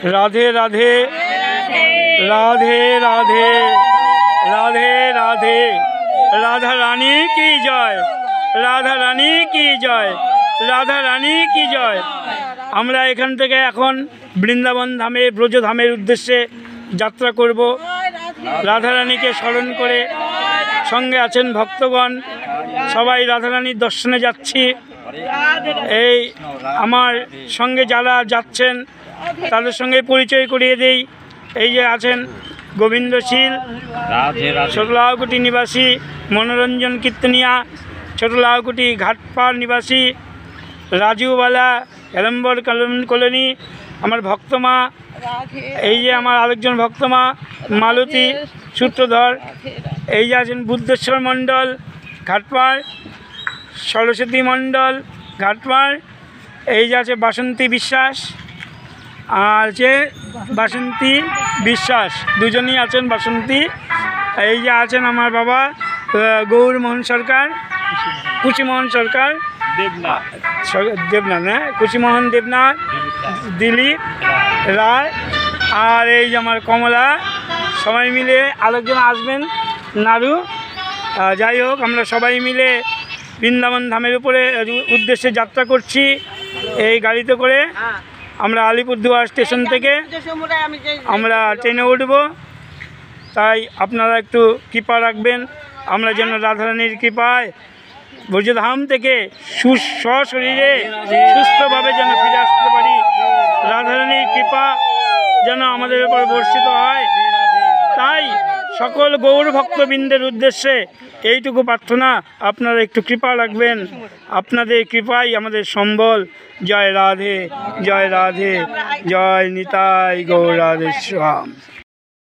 राधे राधे राधे राधे राधे राधे राधा रानी की जय, राधा रानी की जय, রাধা রানী কি জয়। আমরা এখান থেকে এখন বৃন্দাবন ধামে ব্রজধামের উদ্দেশ্যে যাত্রা করব। রাধা রানীকে স্মরণ করে সঙ্গে আছেন ভক্তগণ, সবাই রাধা রানীর দর্শনে যাচ্ছি। এই আমার সঙ্গে যারা যাচ্ছেন তাদের সঙ্গে পরিচয় করিয়ে দেই। এই যে আছেন গোবিন্দশীল ছোটলাউকুটি নিবাসী, মনোরঞ্জন কীর্তনিয়া ছোটলাউকুটি ঘাটপাড় নিবাসী, রাজুওয়ালা এলম্বর কলোনি আমার ভক্তমা। এই যে আমার আরেকজন ভক্তমা মালতী সূত্রধর। এই যে আছেন বুদ্ধেশ্বর মণ্ডল ঘাটপাড়, সরস্বতী মণ্ডল ঘাটপাড়। এই যে আছে বাসন্তী বিশ্বাস, আর যে বাসন্তী বিশ্বাস দুজনই আছেন বাসন্তী। এই যে আছেন আমার বাবা গৌরমোহন সরকার, কুচিমোহন সরকার, দেবনাথ হ্যাঁ কুচিমোহন দেবনাথ, দিলীপ রায়, আর এই যে আমার কমলা। সবাই মিলে আরেকজন আসবেন নাড়ু। যাই হোক, আমরা সবাই মিলে বৃন্দাবন ধামের উপরে উদ্দেশ্যে যাত্রা করছি এই গাড়িতে করে। আমরা আলিপুরদুয়ার স্টেশন থেকে আমরা ট্রেনে উঠব, তাই আপনারা একটু কৃপা রাখবেন আমরা যেন রাধারানীর কৃপায় ব্রজধাম থেকে সশরীরে সুস্থভাবে যেন ফিরে আসতে পারি। রাধারানীর কৃপা যেন আমাদের উপর বর্ষিত হয়, তাই সকল গৌর ভক্তবৃন্দের উদ্দেশ্যে এইটুকু প্রার্থনা, আপনারা একটু কৃপা রাখবেন। আপনাদের কৃপাই আমাদের সম্বল। জয় রাধে, জয় রাধে, জয় নিতাই গৌর রাধেশ্যাম।